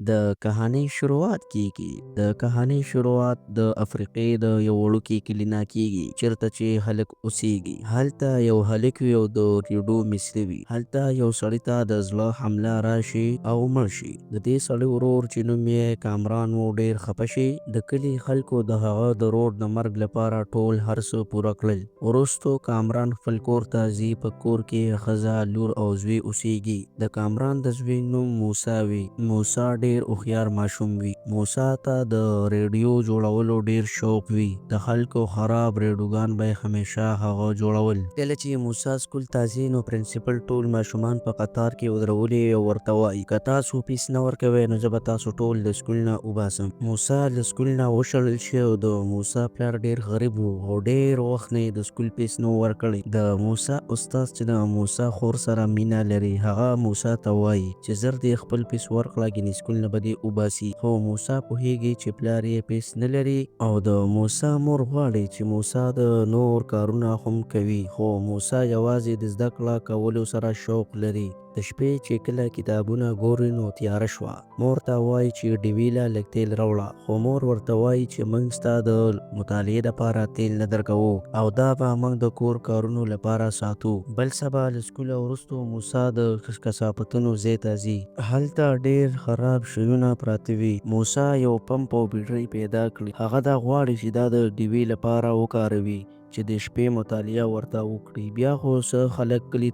د کهانۍ شروعات کیږي. د کهانۍ شروعات د افریقې د یو وړوکي کلي نه کیږي چیرته چې هلک اوسېږي. هلته یو هلک وي او د ریډو مصري وي. هلته یو سړي ته د زړه حمله راشي او مړ شي. د دې سړي ورور چې نوم یې کامران و ډېر خفه شي. د کلي خلکو د هغه د ورور د مرګ لپاره ټول هر څه پوره کړل. وروستو کامران خپل کور ته ځي. په کور کې ښځه، لور او زوی اوسېږي. د کامران د زوی نوم موسی وي. موسی ډېر هوښیار ماشوم وي. موسی ته د ریډیو جوړولو ډېر شوق وي. د خلکو خراب ریډیوګان به یې همیشه هغه جوړول. کله چې موسی سکول ته ځي نو پرنسپل ټول ماشومان په قطار کې ودرولي او ورته وایي که تاسو فیس نه ورکوئ نو زه به تاسو ټول له سکول نه وباسم. موسی له سکول نه وشړل شي او د موسی پلار ډېر غریب و او ډېر وخت نه یې د سکول فیس نه و ورکړی. د موسی استاد چې د موسی خور سره مینه لري هغه موسی ته وایي چې زر دې خپل فیس ورکړه ګینې سکول نه به دې وباسي. خو موسی پوهیږي چې پلار یې فیس نه لري او د موسی مور غواړي چې موسی د نور کارونه هم کوي. خو موسی یوازې د زده کړه کولو سره شوق لري. د شپې چې کله کتابونه ګوري نو تیاره شوه. مور ته وایي چې ډیویله لږ تیل راوړه. خو مور ورته وایي چې موږ ستا د مطالعې لپاره تیل نه درکوو او دا به موږ د کور کارونو لپاره ساتو. بل سبا له سکوله وروستو موسی د کثافتونو ځای ته ځي. هلته ډېر خراب شیونه پراته وي. موسی یو پمپ او بیټرۍ پیدا کړي. هغه دا غواړي چې دا د ډیوې لپاره وکاروي چې د شپې مطالعه ورته وکړي. بیا خو څه خلک کلي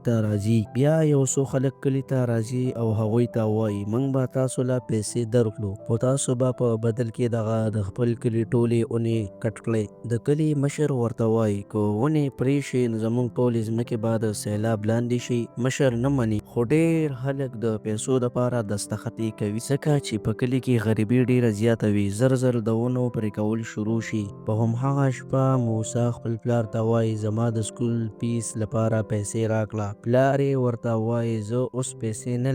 ته راځي او هغوی ته وایي موږ به تاسو له پیسې درکړو خو تاسو به په بدل کې دغه د خپل کلي ټولې اونې کټ کړئ. د کلي مشر ورته وایي که ونې پرې شي نو زموږ ټولې ځمکې به د سیلاب لاندې شي. مشر نه مني خو ډېر خلک د پیسو دپاره دستخط یې کوي ځکه چې په کلي کې غریبي ډېره زیاته وي. زر زر د ونو پرې کول شروع شي. په همهغه شپه موسی خپل پلار ته وایي زما د سکول فیس لپاره پیسې راکړه. پلار یې ورته وایي زه اوس پیسې نه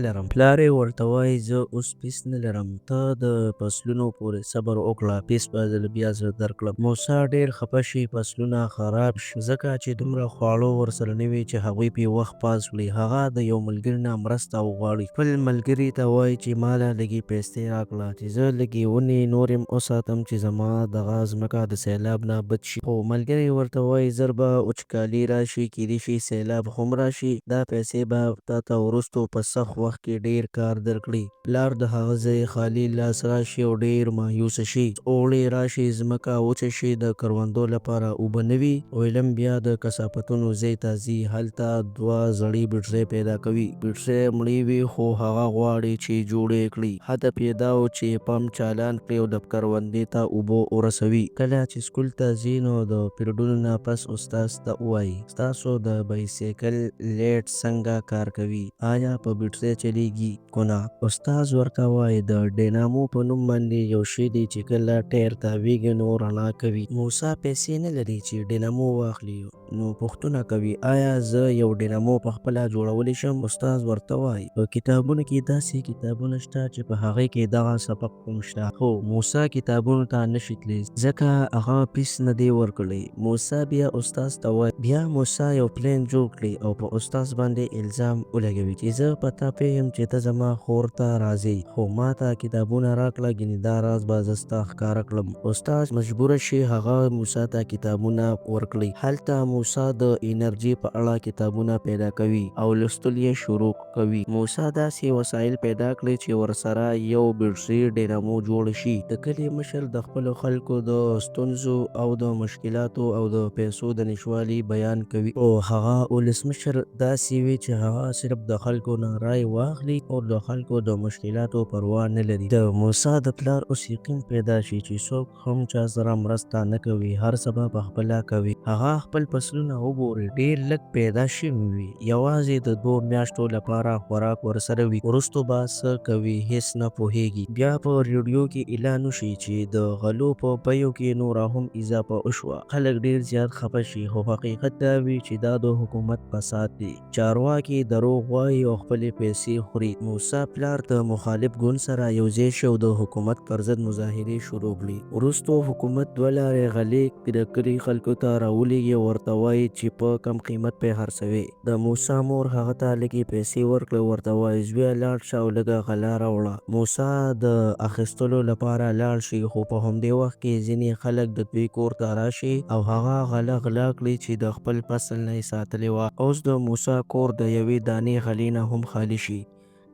لرم. ته د فصلونو پورې صبر وکړه فیس به بیا زه درکړم. موسی ډېر خفه شي. فصلونه خراب شي ځکه چې دومره خواړه ورسره نه وي چې هغوی پې وخت پاس کړي. هغه د یو ملګري نه مرسته وغواړي. خپل ملګري ته وایي چې ما له لږې پیسې راکړه چې زه لږې ونې نور هم وساتم چې زما دغه ځمکه د سیلاب نه بچ شي. خو ملګری ورته وایي زر به وچکالي راشي کیدای شي سیلاب هم راشي. دا پیسې به تاته وروستو په سخت وخت کې ډېر کار درکړي. پلار د هغه ځای خالي لاس راشي او ډېر مایوسه شي. اوړی راشي ځمکه وچه شي د کروندو لپاره اوبه نه وي. ویلم بیا د کثافتونو ځای ته ځي. هلته دوه زړې بیټرۍ پیدا کوي. بیټرۍ مړې وي خو هغه غواړي چې جوړې کړي. هدف یې دا و چې پمپ چالان کړي او د کروندې ته اوبه ورسوي. کله چې سکول ته ځي نو د پیریډونو نه پس استاد ته وایي ستاسو د بایسکل لیډ څنګه کار کوي؟ آیا په بیټرۍ چلیږي که نه؟ استاد ورته وایي د ډینامو په نوم باندې یو شی دی چې کله ټایر تاویږي نو رڼا کوي. موسی پیسې نه لري چې ډینامو واخلي نو پوښتنه کوي آیا زه یو ډینامو پخپله جوړولی شم؟ استاد ورته وایي په کتابونو کې داسې کتابونه شته چې په هغې کې دغه سبق هم شته. خو موسی کتابونو ته نشي تللی ځکه هغه فیس نه دی ورکړی. موسی بیا استاد ته وایي. بیا موسی یو پلان جوړ کړي او په استاد باندې الزام ولګوي چې زه په تا پوهېږم چې ته زما خور ته راځې خو ما ته کتابونه راکړه ګینې دا راز به زه ستا ښکاره کړم. استاد مجبوره شي هغه موسی ته کتابونه ورکړي. هلته موسی د انرژي په اړه کتابونه پیدا کوي او لوستل یې شروع کوي. موسی داسې وسایل پیدا کړي چې ورسره یو بیټرۍ ډینامو جوړ شي. د کلي مشر د خپلو خلکو د ستونزو او د مشکلاتو او د پیسو د نشتوالي بیان کوي. او هغه ولسمشر داسې وي چې هغه صرف د خلکو نه رای واخلي او د خلکو د مشکلاتو پروا نه لري. د موسی د پلار اوس یقین پیدا شي چې څوک هم چا سره مرسته نه کوي. هر څه به پخپله کوي. هغه خپل فصلونه وګوري ډېر لږ پیدا شوي وي. یوازې د 2 میاشتو لپاره خوراک ورسره وي. وروستو به څه کوي هیڅ نه پوهیږي. بیا په ریډیو کې اعلان وشي چې د غلو په بیو کې نوره هم اضافه وشوه. خلک ډېر زیات خفه شي خو حقیقت دا وي چې دا د حکومت فساد دی. چارواکي دروغ وایي او خپلې پیسې خوري. موسی پلار د مخالف ګوند سره یوځای شي او د حکومت پر ضد مظاهرې شروع کړي. وروستو حکومت 2 لارې غلې د کلي خلکو ته راولېږي او ورته ورته وایي چې په کم قیمت پې خرڅوي. د موسی مور هغه ته لږې پیسې ورکړې، ورته وایي زویه لاړ شه او لږه غله راوړه. موسی د اخیستلو لپاره لاړ شي، خو په همدې وخت کې ځینې خلک د دوی کور ته راشي او هغه غله غلا کړي چې د خپل فصل نه یې ساتلې وه. اوس د موسی کور د یوې دانې غلې نه هم خالي شي.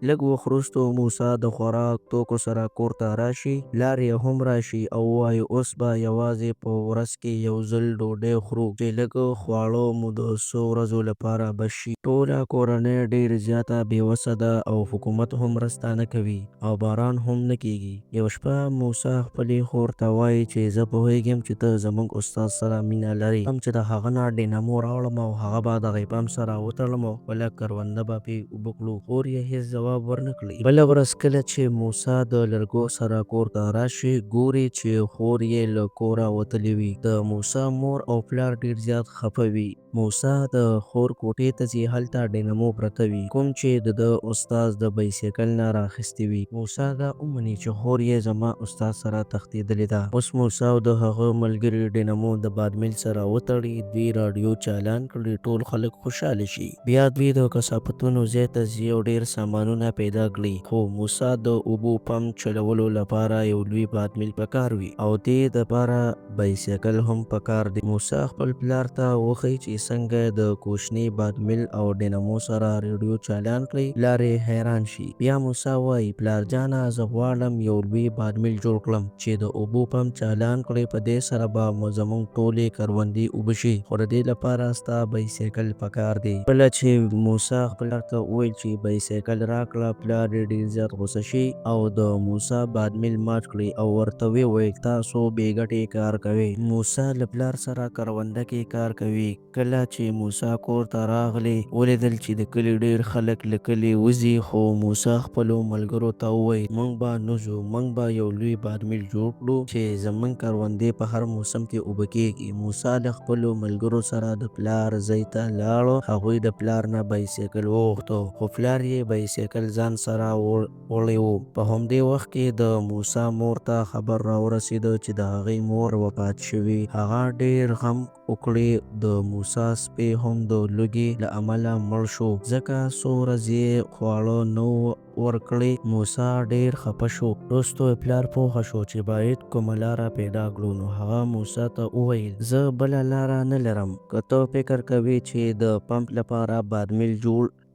لږ وخت وروسته موسی د خوراک توکو سره کور ته راشي، پلار یې هم راشي او وایي اوس به یوازې په ورځ کې یو ځل ډوډۍ خورو چې لږ خواړه مو د څو ورځو لپاره بس شي. ټوله کورنۍ ډېر زیاته بېوسه ده او حکومت هم مرسته نه کوي او باران هم نه کېږي. یوه شپه موسی خپلې خور ته وایي چې زه پوهېږم چې ته زموږ استاد سره مینه لرې، هم چې د هغه نه ډینامو راوړم او هغه به د غیبم سره وتړم او خپله کرونده به پې اوبه کړو. خور یې هېڅ ځواب ورنکړي. بله ورځ کله چې موسی د لرګو سره کور ته راشي، ګوري چې خور یې له کوره وتلې وي. د موسی مور او پلار ډېر زیات خفه وي. موسی د خور کوټې ته ځي، هلته ډینامو پرته وي کوم چې د استاد د بایسکل نه رااخیستې وي. موسی دا ومني چې خور یې زما استاد سره تښتېدلې ده. اوس موسی او د هغه ملګري ډینامو د بادمیل سره وتړي، دوی راډیو چالان کړي، ټول خلک خوشحاله شي. بیا دوی د کثافاتو ځای ته ځي او ډېر سامانونه پیدا کړي. خو موسی د اوبو پمپ چلولو لپاره یو لوی بادمیل پکار وي او دې دپاره بایسکل هم پکار دی. موسی خپل پلار ته وښیي چې څنګه د کوچني بادمیل او ډینامو سره راډیو چالان کړي. پلار یې حیران شي. بیا موسی وایي پلارجانه زه غواړم یو لوی بادمیل جوړ کړم چې د اوبو پمپ چالان کړي، په دې سره به زموږ ټولې کروندې اوبه شي، خو د دې لپاره ستا بایسکل پکار دی. کله چې موسی خپل پلار ته وویل چې بایسکل راکړه، پلار یې ډېر زیات غوسه شي او د موسی بادمیل مات کړي او ورته ویې ویل تاسو بې ګټې کار کوئ. موسی له پلار سره کرونده کې کار کوي. کله چې موسی کور ته راغلی، ولیدل چې د کلي ډېر خلک له کلي وځي، خو موسی خپلو ملګرو ته وویل موږ به نه ځو، موږ به یو لوی بادمیل جوړ کړو چې زموږ کروندې په هر موسم کې اوبه کېږي. موسی له خپلو ملګرو سره د پلار ځای ته لاړ. هغوی د پلار نه بایسکل وغوښته، خو پلار یې بایسکل ځان سره وړی و. په همدې وخت کې د موسی مور ته خبر راورسېده چې د هغې مور وفات شوې. هغه ډېر غم وکړي. د موسی سپی هم د لوږې له امله مړ شو ځکه څو ورځې یې خواړه نه و ورکړی. موسی ډېر خفه شو. وروسته پلار پوه شو چې باید کومه لاره پیدا کړو، نو هغه موسی ته وویل زه بله لاره نه لرم. که ته فکر کوې چې د پمپ لپاره بادمیل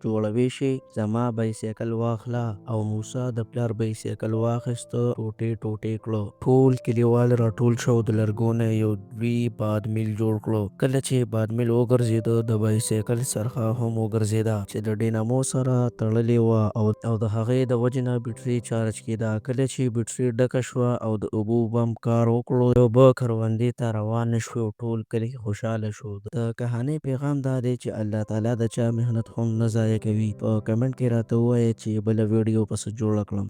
جوړوی شي، زما بایسکل واخله. او موسی د پلار بایسکل واخیسته، ټوټې ټوټې کړه. ټول کلیوال راټول شو، د لرګو نه یو لوی بادمیل جوړ کړه. کله چې بادمیل وګرځېده، د بایسکل څرخه هم وګرځېده چې د ډینامو سره تړلې وه او د هغې د وجې نه بیټرۍ چارج کېده. کله چې بیټرۍ ډکه شوه او د اوبو پمپ کار وکړو، د اوبه کروندې ته روانې شوې او ټول کلی خوشحاله شو. د کهانۍ پیغام دا دی چې الله تعالی د چا محنت هم نه ضایع کوي. په کمنټ کې راته ووایئ چې بله ویډیو پسې جوړه کړم.